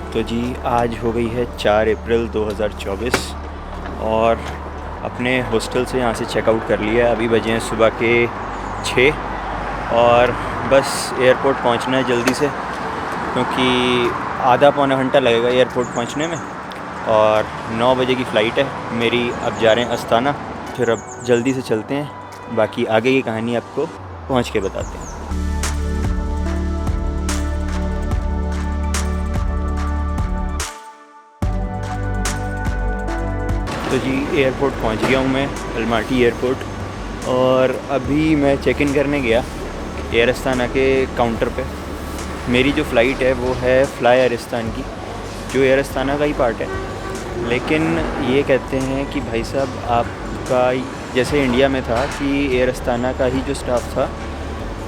तो जी आज हो गई है 4 अप्रैल 2024 और अपने हॉस्टल से यहाँ से चेकआउट कर लिया है। अभी बजे हैं सुबह के 6 और बस एयरपोर्ट पहुँचना है जल्दी से, क्योंकि आधा पौना घंटा लगेगा एयरपोर्ट पहुँचने में और 9 बजे की फ़्लाइट है मेरी। अब जा रहे हैं अस्ताना, फिर अब जल्दी से चलते हैं। बाकी आगे की कहानी आपको पहुँच के बताते हैं। तो जी एयरपोर्ट पहुंच गया हूं मैं, अलमाटी एयरपोर्ट। और अभी मैं चेक इन करने गया एयर अस्ताना के काउंटर पे। मेरी जो फ़्लाइट है वो है फ्लाई अरिस्तान की, जो एयर अस्ताना का ही पार्ट है। लेकिन ये कहते हैं कि भाई साहब आपका जैसे इंडिया में था कि एयर अस्ताना का ही जो स्टाफ था,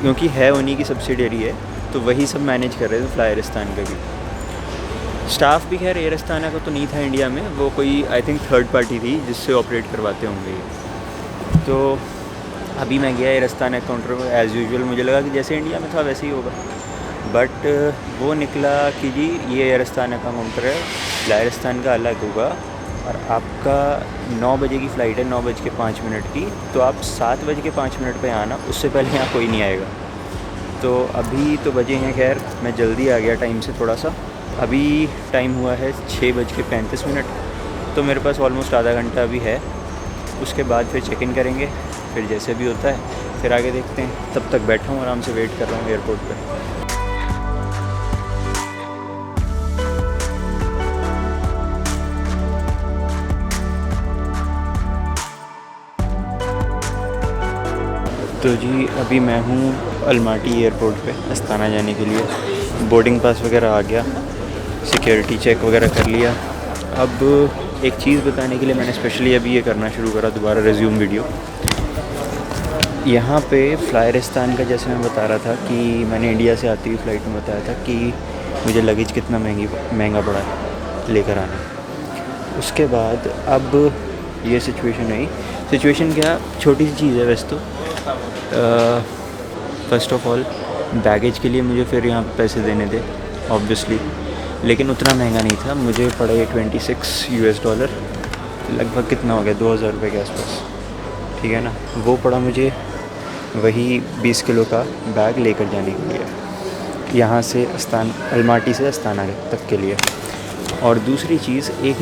क्योंकि है उन्हीं की सब्सिडियरी है, तो वही सब मैनेज कर रहे थे फ्लाई अरिस्तान का भी। स्टाफ भी खैर एयर अस्ताना का तो नहीं था इंडिया में, वो कोई आई थिंक थर्ड पार्टी थी जिससे ऑपरेट करवाते होंगे ये। तो अभी मैं गया एयर अस्ताना काउंटर पर एज़ यूजुअल, मुझे लगा कि जैसे इंडिया में था वैसे ही होगा, बट वो निकला कि जी ये एयर अस्ताना का काउंटर है, फ्लाई अरिस्तान का अलग होगा। और आपका 9 बजे की फ़्लाइट है, 9:05 की, तो आप 7:05 पे आना, उससे पहले यहाँ कोई नहीं आएगा। तो अभी तो बजे हैं, खैर मैं जल्दी आ गया टाइम से थोड़ा सा। अभी टाइम हुआ है 6:35, तो मेरे पास ऑलमोस्ट आधा घंटा अभी है। उसके बाद फिर चेक इन करेंगे, फिर जैसे भी होता है फिर आगे देखते हैं। तब तक बैठा हूँ, आराम से वेट कर रहा हूँ एयरपोर्ट पे। तो जी अभी मैं हूँ अलमाटी एयरपोर्ट पे अस्ताना जाने के लिए। बोर्डिंग पास वगैरह आ गया, सिक्योरिटी चेक वगैरह कर लिया। अब एक चीज़ बताने के लिए मैंने स्पेशली अभी ये करना शुरू करा, दोबारा रिज्यूम वीडियो। यहाँ पे फ्लाई अरिस्तान का जैसे मैं बता रहा था कि मैंने इंडिया से आती हुई फ़्लाइट में बताया था कि मुझे लगेज कितना महंगा पड़ा है लेकर आना। उसके बाद अब ये सिचुएशन आई। सिचुएशन क्या, छोटी सी चीज़ है वैसे तो। फ़र्स्ट ऑफ ऑल बैगेज के लिए मुझे फिर यहाँ पैसे देने थे ऑब्वियसली, लेकिन उतना महंगा नहीं था। मुझे पड़ा ये $26, लगभग कितना हो गया 2000 रुपये के आसपास, ठीक है ना। वो पड़ा मुझे वही 20 किलो का बैग लेकर जाने के लिए, यहाँ से अलमाटी से अस्ताना तक के लिए। और दूसरी चीज़ एक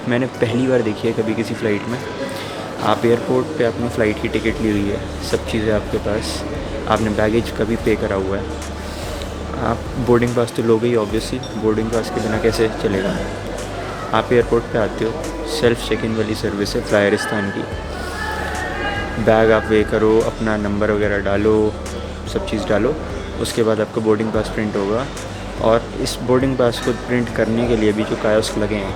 मैंने पहली बार देखी है कभी किसी फ़्लाइट में। आप एयरपोर्ट पे अपनी फ़्लाइट की टिकट ली हुई है, सब चीज़ें आपके पास, आपने बैगेज का भी पे करा हुआ है, आप बोर्डिंग पास तो लोगे ही ऑब्वियसली, बोर्डिंग पास के बिना कैसे चलेगा। आप एयरपोर्ट पे आते हो, सेल्फ़ चेक इन वाली सर्विस है फ्लाई अरिस्तान की। बैग आप वे करो, अपना नंबर वगैरह डालो, सब चीज़ डालो, उसके बाद आपका बोर्डिंग पास प्रिंट होगा। और इस बोर्डिंग पास को प्रिंट करने के लिए भी जो कायोस्क लगे हैं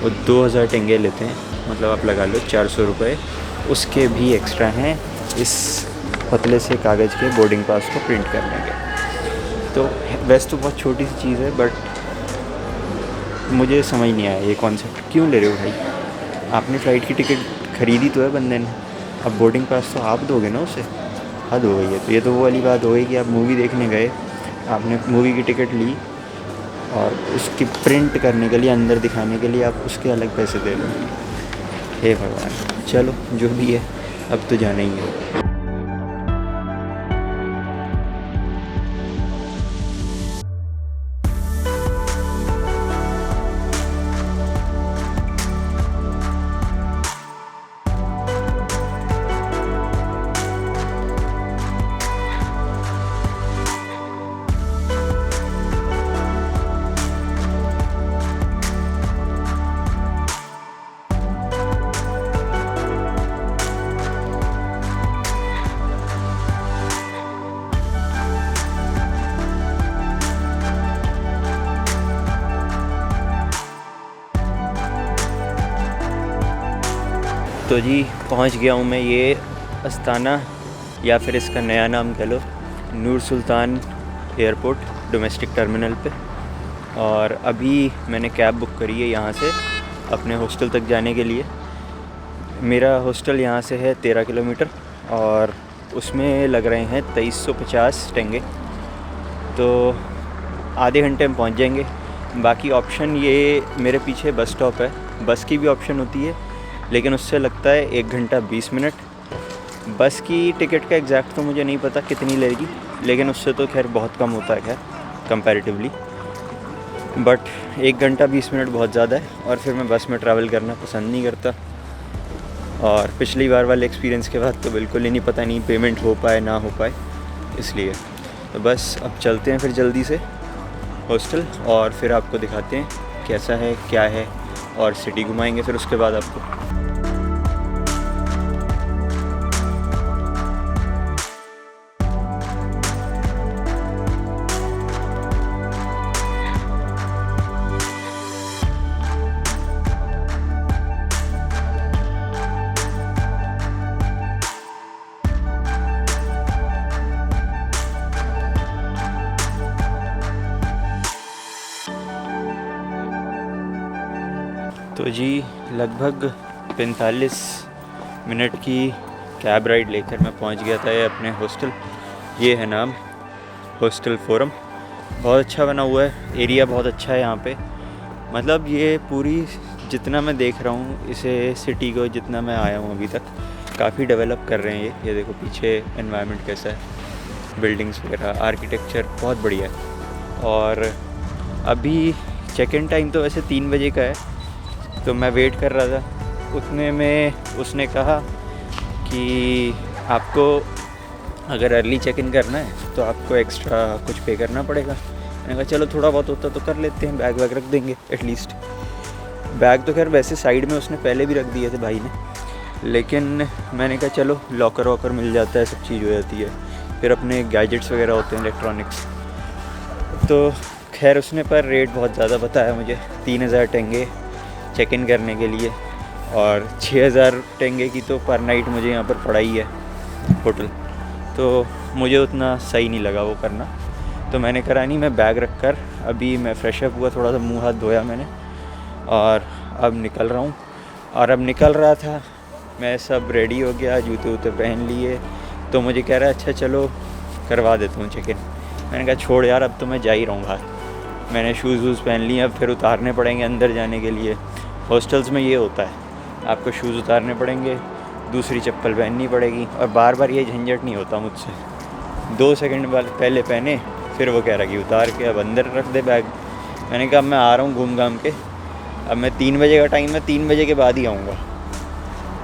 वो 2000 टेंगे लेते हैं, मतलब आप लगा लो 400 रुपये उसके भी एक्स्ट्रा हैं इस पतले से कागज़ के बोर्डिंग पास को प्रिंट करने के। तो वैसे तो बहुत छोटी सी चीज़ है, बट मुझे समझ नहीं आया ये कॉन्सेप्ट क्यों ले रहे हो भाई। आपने फ़्लाइट की टिकट ख़रीदी तो है बंदे ने, अब बोर्डिंग पास तो आप दोगे ना उसे, हद हो गई है। तो ये तो वो वाली बात हो गई कि आप मूवी देखने गए, आपने मूवी की टिकट ली और उसकी प्रिंट करने के लिए, अंदर दिखाने के लिए आप उसके अलग पैसे दे रहे हो। हे भगवान, चलो जो भी है अब तो जाना ही है। तो जी पहुंच गया हूं मैं ये अस्ताना, या फिर इसका नया नाम कह लो नूर सुल्तान एयरपोर्ट डोमेस्टिक टर्मिनल पे। और अभी मैंने कैब बुक करी है यहाँ से अपने हॉस्टल तक जाने के लिए। मेरा हॉस्टल यहाँ से है 13 किलोमीटर और उसमें लग रहे हैं 2350 टेंगे। तो आधे घंटे में पहुँच जाएंगे। बाकी ऑप्शन ये मेरे पीछे बस स्टॉप है, बस की भी ऑप्शन होती है, लेकिन उससे लगता है 1 घंटा 20 मिनट। बस की टिकट का एग्जैक्ट तो मुझे नहीं पता कितनी लेगी, लेकिन उससे तो खैर बहुत कम होता है खैर कंपैरेटिवली, बट 1 घंटा 20 मिनट बहुत ज़्यादा है। और फिर मैं बस में ट्रैवल करना पसंद नहीं करता, और पिछली बार वाले एक्सपीरियंस के बाद तो बिल्कुल ही नहीं, पता नहीं पेमेंट हो पाए ना हो पाए, इसलिए तो बस अब चलते हैं फिर जल्दी से हॉस्टल, और फिर आपको दिखाते हैं कैसा है क्या है, और सिटी घुमाएंगे फिर उसके बाद आपको। तो जी लगभग 45 मिनट की कैब राइड लेकर मैं पहुंच गया था ये अपने हॉस्टल। ये है नाम हॉस्टल फोरम, बहुत अच्छा बना हुआ है, एरिया बहुत अच्छा है यहाँ पे। मतलब ये पूरी जितना मैं देख रहा हूँ इसे सिटी को, जितना मैं आया हूँ अभी तक, काफ़ी डेवलप कर रहे हैं ये देखो पीछे एनवायरनमेंट कैसा है, बिल्डिंग्स वगैरह, आर्किटेक्चर बहुत बढ़िया है। और अभी चेक इन टाइम तो वैसे 3 बजे का है, तो मैं वेट कर रहा था। उतने में उसने कहा कि आपको अगर अर्ली चेक इन करना है तो आपको एक्स्ट्रा कुछ पे करना पड़ेगा। मैंने कहा चलो थोड़ा बहुत होता तो कर लेते हैं, बैग वैग रख देंगे एटलीस्ट। बैग तो खैर वैसे साइड में उसने पहले भी रख दिए थे भाई ने, लेकिन मैंने कहा चलो लॉकर वॉकर मिल जाता है, सब चीज़ हो जाती है, फिर अपने गैजेट्स वगैरह होते हैं इलेक्ट्रॉनिक्स। तो खैर उसने पर रेट बहुत ज़्यादा बताया मुझे, 3000 टेंगे चेक इन करने के लिए, और 6000 टेंगे की तो पर नाइट मुझे यहाँ पर पड़ा ही है होटल। तो मुझे उतना सही नहीं लगा वो करना, तो मैंने करा नहीं। मैं बैग रख कर अभी मैं फ्रेश अप हुआ, थोड़ा सा मुंह हाथ धोया मैंने, और अब निकल रहा हूँ। और अब निकल रहा था मैं, सब रेडी हो गया, जूते वूते पहन लिए, तो मुझे कह रहा है अच्छा चलो करवा देता हूँ चेक इन। मैंने कहा छोड़ यार, अब तो मैं जा ही रहा हूँ बाहर। मैंने शूज़ वूज़ पहन लिए, अब फिर उतारने पड़ेंगे अंदर जाने के लिए। हॉस्टल्स में ये होता है, आपको शूज़ उतारने पड़ेंगे, दूसरी चप्पल पहननी पड़ेगी, और बार बार ये झंझट नहीं होता मुझसे। 2 सेकंड पहले पहने, फिर वो कह रहा कि उतार के अब अंदर रख दे बैग। मैंने कहा मैं आ रहा हूँ घूम घाम के, अब मैं 3 बजे का टाइम है, 3 बजे के बाद ही आऊँगा।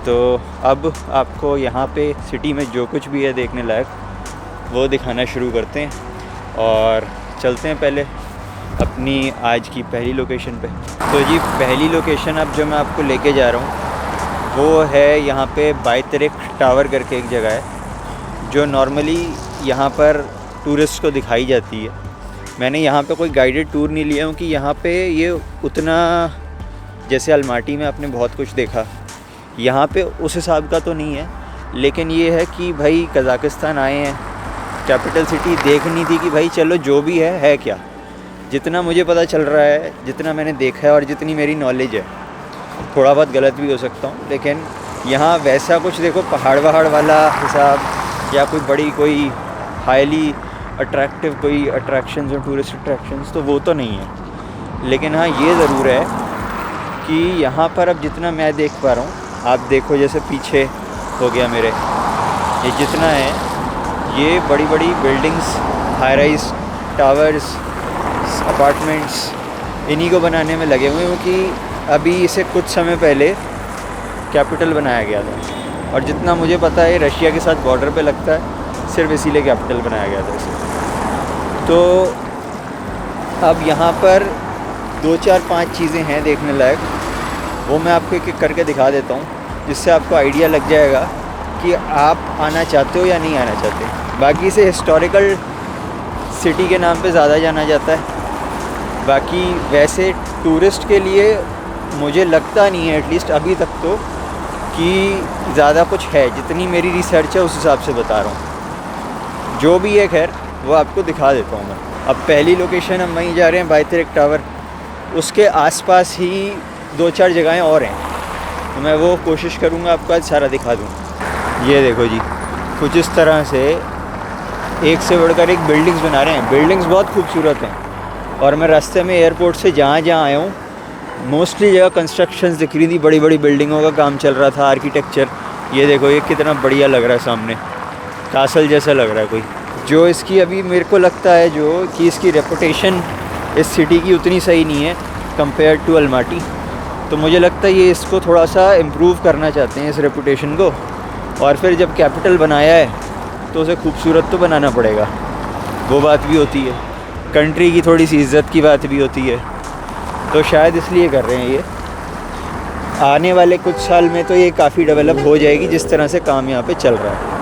तो अब आपको यहाँ पे सिटी में जो कुछ भी है देखने लायक वो दिखाना शुरू करते हैं, और चलते हैं पहले अपनी आज की पहली लोकेशन पे। तो जी पहली लोकेशन अब जो मैं आपको लेके जा रहा हूँ वो है यहाँ पे बायतरेक टावर करके एक जगह है, जो नॉर्मली यहाँ पर टूरिस्ट को दिखाई जाती है। मैंने यहाँ पे कोई गाइडेड टूर नहीं लिया, क्योंकि यहाँ पे ये उतना, जैसे अलमाटी में आपने बहुत कुछ देखा, यहाँ पे उस हिसाब का तो नहीं है। लेकिन ये है कि भाई कज़ाकिस्तान आए हैं, कैपिटल सिटी देखनी थी कि भाई चलो जो भी है क्या। जितना मुझे पता चल रहा है, जितना मैंने देखा है और जितनी मेरी नॉलेज है, थोड़ा बहुत गलत भी हो सकता हूँ, लेकिन यहाँ वैसा कुछ देखो पहाड़ वहाड़ वाला हिसाब, या कोई बड़ी कोई हाईली अट्रैक्टिव कोई अट्रैक्शंस और टूरिस्ट अट्रैक्शंस तो वो तो नहीं है। लेकिन हाँ ये ज़रूर है कि यहाँ पर अब जितना मैं देख पा रहा हूँ, आप देखो जैसे पीछे हो गया मेरे, ये जितना है ये बड़ी बड़ी buildings, high rise towers, apartments, इन्हीं को बनाने में लगे हुए हैं, क्योंकि अभी इसे कुछ समय पहले कैपिटल बनाया गया था। और जितना मुझे पता है रशिया के साथ बॉर्डर पे लगता है, सिर्फ इसीलिए कैपिटल बनाया गया था इसे। तो अब यहाँ पर 2 4 5 चीज़ें हैं देखने लायक, वो मैं आपको एक एक करके दिखा देता हूँ, जिससे आपको आइडिया लग जाएगा कि आप आना चाहते हो या नहीं आना चाहते। बाकी इसे हिस्टोरिकल सिटी के नाम पे ज़्यादा जाना जाता है, बाकी वैसे टूरिस्ट के लिए मुझे लगता नहीं है, एटलीस्ट अभी तक तो, कि ज़्यादा कुछ है। जितनी मेरी रिसर्च है उस हिसाब से बता रहा हूँ। जो भी है खैर वो आपको दिखा देता हूँ मैं। अब पहली लोकेशन हम वहीं जा रहे हैं, बायतरेक टावर, उसके आसपास ही 2 4 जगहें और हैं, तो मैं वो कोशिश करूँगा आपको आज सारा दिखा दूँ। ये देखो जी, कुछ इस तरह से एक से बढ़कर एक बिल्डिंग्स बना रहे हैं। बिल्डिंग्स बहुत खूबसूरत हैं, और मैं रास्ते में एयरपोर्ट से जहाँ जहाँ आया हूँ मोस्टली जगह कंस्ट्रक्शंस दिख रही थी, बड़ी बड़ी बिल्डिंगों का काम चल रहा था, आर्किटेक्चर। ये देखो ये कितना बढ़िया लग रहा है, सामने कासल जैसा लग रहा है कोई। जो इसकी अभी मेरे को लगता है जो कि इसकी रेपुटेशन इस सिटी की उतनी सही नहीं है कंपेयर टू अलमाटी। तो मुझे लगता है ये इसको थोड़ा सा इम्प्रूव करना चाहते हैं, इस रेपुटेशन को। और फिर जब कैपिटल बनाया है तो उसे खूबसूरत तो बनाना पड़ेगा, वो बात भी होती है। कंट्री की थोड़ी सी इज़्ज़त की बात भी होती है, तो शायद इसलिए कर रहे हैं ये। आने वाले कुछ साल में तो ये काफ़ी डेवलप हो जाएगी जिस तरह से काम यहाँ पे चल रहा है।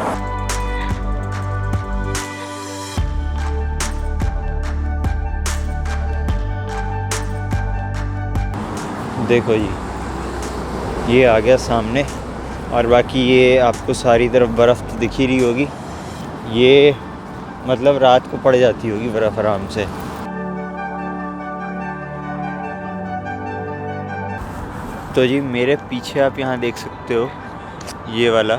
देखो जी ये आ गया सामने, और बाकी ये आपको सारी तरफ बर्फ़ तो दिख ही रही होगी। ये मतलब रात को पड़ जाती होगी बर्फ़ आराम से। तो जी मेरे पीछे आप यहाँ देख सकते हो ये वाला,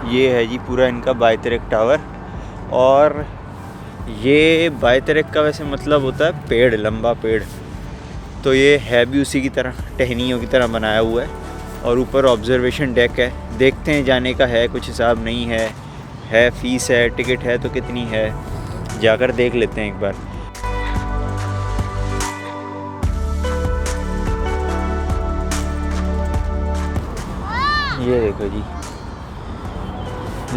ये है जी पूरा इनका बायतरेक टावर। और ये बायतरेक का वैसे मतलब होता है पेड़, लंबा पेड़। तो ये है भी उसी की तरह, टहनियों की तरह बनाया हुआ है। और ऊपर ऑब्जर्वेशन डेक है, देखते हैं जाने का है कुछ हिसाब नहीं है फ़ीस है, टिकट है तो कितनी है, जाकर देख लेते हैं एक बार। ये देखो जी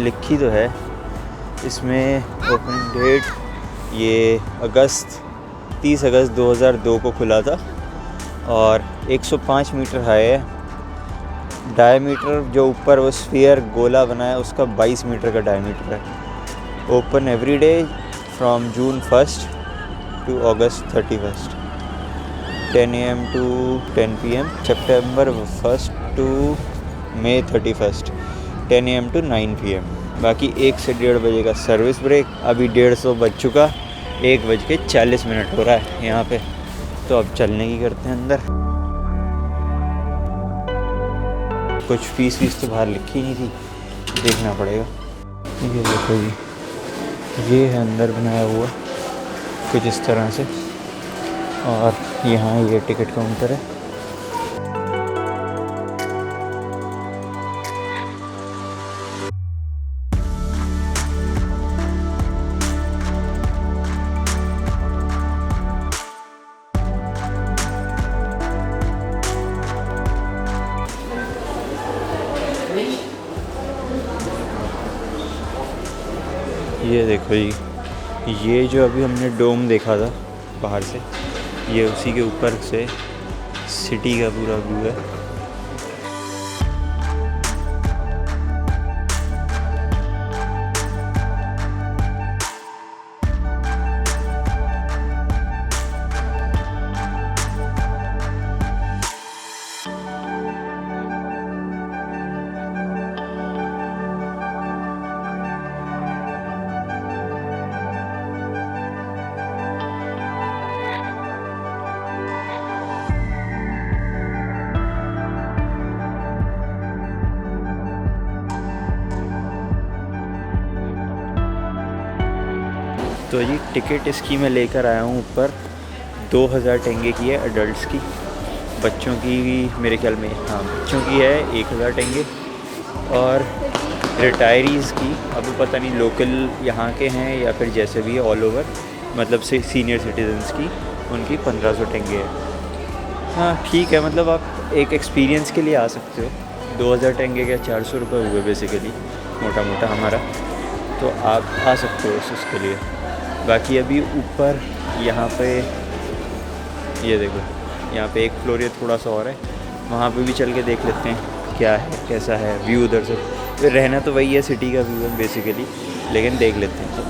लिखी तो है इसमें ओपनिंग डेट, ये 30 अगस्त 2002 को खुला था। और 105 मीटर हाई है। डायमीटर जो ऊपर वो स्फीयर गोला बना है उसका 22 मीटर का डायमीटर है। Open every day from June 1st to August 31st, 10 AM to 10 PM, September 1st to May 31st, 10 AM to 9 PM। बाकी 1 से 1:30 बजे का सर्विस ब्रेक। अभी 1:30 बज चुका, 1:40 हो रहा है यहाँ पे। तो अब चलने की करते हैं अंदर। कुछ फीस तो बाहर लिखी नहीं थी, देखना पड़ेगा। ये देखो जी ये है अंदर बनाया हुआ कुछ इस तरह से। और यहाँ ये टिकट काउंटर है। ये देखो जी ये जो अभी हमने डोम देखा था बाहर से, ये उसी के ऊपर से सिटी का पूरा व्यू है। तो जी टिकट इसकी मैं लेकर आया हूँ ऊपर, 2000 टेंगे की है अडल्ट्स की। बच्चों की मेरे ख्याल में हाँ बच्चों की है 1000 टेंगे। और रिटायरीज़ की अब पता नहीं लोकल यहाँ के हैं या फिर जैसे भी ऑल ओवर, मतलब से सीनियर सिटीजन्स की उनकी 1500 टेंगे है। हाँ ठीक है, मतलब आप एक एक्सपीरियंस के लिए आ सकते हो। 2000 टेंगे के 400 रुपये हुए बेसिकली मोटा मोटा हमारा, तो आप आ सकते हो उसके लिए। बाकी अभी ऊपर यहाँ पे ये देखो, यहाँ पे एक फ्लोर ये थोड़ा सा और है, वहाँ पे भी चल के देख लेते हैं क्या है कैसा है व्यू उधर से। फिर रहना तो वही है, सिटी का व्यू है बेसिकली, लेकिन देख लेते हैं।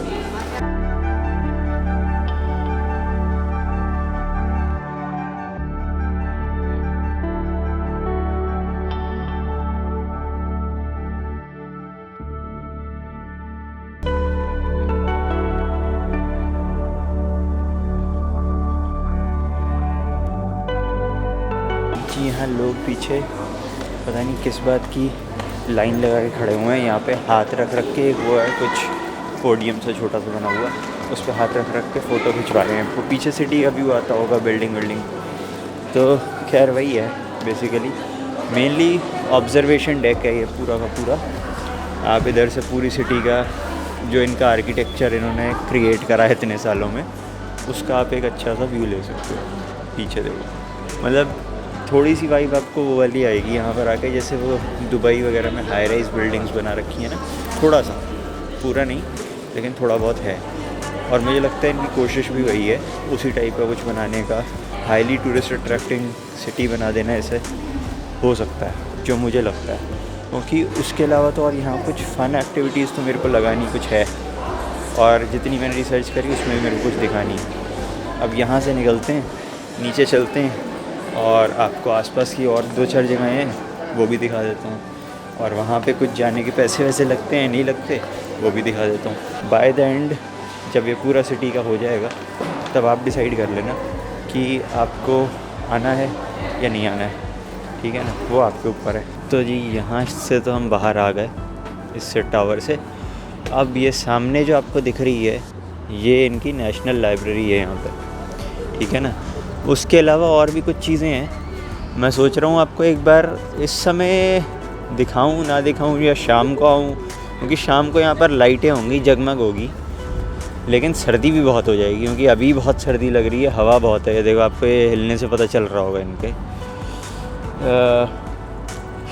यहाँ लोग पीछे पता नहीं किस बात की लाइन लगा के खड़े हुए हैं। यहाँ पे हाथ रख के एक वो है कुछ पोडियम सा छोटा सा बना हुआ, उस पर हाथ रख रख के फ़ोटो खिंचवा रहे हैं। वो पीछे सिटी का व्यू आता होगा, बिल्डिंग। तो खैर वही है बेसिकली। मेनली ऑब्जर्वेशन डेक है ये पूरा का पूरा। आप इधर से पूरी सिटी का जो इनका आर्किटेक्चर इन्होंने क्रिएट करा है इतने सालों में, उसका आप एक अच्छा सा व्यू ले सकते हो। पीछे देखो, मतलब थोड़ी सी वाइब आपको वो वाली आएगी यहाँ पर आके, जैसे वो दुबई वगैरह में हाई राइज बिल्डिंग्स बना रखी है ना, थोड़ा सा, पूरा नहीं लेकिन थोड़ा बहुत है। और मुझे लगता है इनकी कोशिश भी वही है, उसी टाइप का कुछ बनाने का। हाईली टूरिस्ट अट्रैक्टिंग सिटी बना देना ऐसे हो सकता है, जो मुझे लगता है। क्योंकि उसके अलावा तो और यहाँ कुछ फ़न एक्टिविटीज़ तो मेरे को लगा नहीं कुछ है, और जितनी मैंने रिसर्च करी उसमें भी मेरे को कुछ दिखा नहीं। अब यहाँ से निकलते हैं, नीचे चलते हैं, और आपको आसपास की और 2-4 जगहें हैं वो भी दिखा देता हूँ। और वहाँ पे कुछ जाने के पैसे वैसे लगते हैं नहीं लगते, वो भी दिखा देता हूँ। बाय द एंड जब ये पूरा सिटी का हो जाएगा तब आप डिसाइड कर लेना कि आपको आना है या नहीं आना है, ठीक है ना, वो आपके ऊपर है। तो जी यहाँ से तो हम बाहर आ गए इससे, टावर से। अब ये सामने जो आपको दिख रही है ये इनकी नेशनल लाइब्रेरी है यहाँ पे, ठीक है ना। उसके अलावा और भी कुछ चीज़ें हैं। मैं सोच रहा हूँ आपको एक बार इस समय दिखाऊँ ना दिखाऊँ, या शाम को आऊँ, क्योंकि शाम को यहाँ पर लाइटें होंगी, जगमग होगी, लेकिन सर्दी भी बहुत हो जाएगी, क्योंकि अभी बहुत सर्दी लग रही है, हवा बहुत है। देखो आपको ये हिलने से पता चल रहा होगा इनके।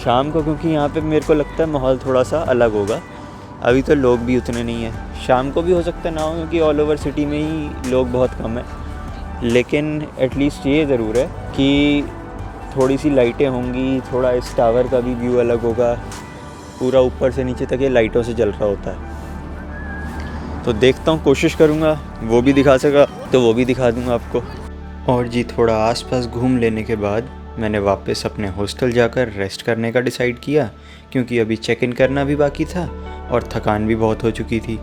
शाम को, क्योंकि यहाँ पे मेरे को लगता है माहौल थोड़ा सा अलग होगा। अभी तो लोग भी उतने नहीं हैं, शाम को भी हो सकता ना हो, क्योंकि ऑल ओवर सिटी में ही लोग बहुत कम हैं। लेकिन एटलीस्ट ये ज़रूर है कि थोड़ी सी लाइटें होंगी, थोड़ा इस टावर का भी व्यू अलग होगा। पूरा ऊपर से नीचे तक ये लाइटों से जल रहा होता है। तो देखता हूँ, कोशिश करूँगा वो भी दिखा सका तो वो भी दिखा दूँगा आपको। और जी थोड़ा आसपास घूम लेने के बाद मैंने वापस अपने हॉस्टल जाकर रेस्ट करने का डिसाइड किया, क्योंकि अभी चेक इन करना भी बाकी था और थकान भी बहुत हो चुकी थी।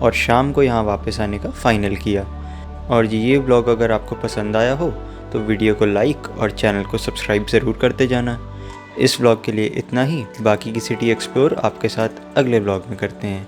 और शाम को यहाँ वापस आने का फ़ाइनल किया। और जी ये व्लॉग अगर आपको पसंद आया हो तो वीडियो को लाइक और चैनल को सब्सक्राइब ज़रूर करते जाना। इस व्लॉग के लिए इतना ही, बाकी की सिटी एक्सप्लोर आपके साथ अगले व्लॉग में करते हैं।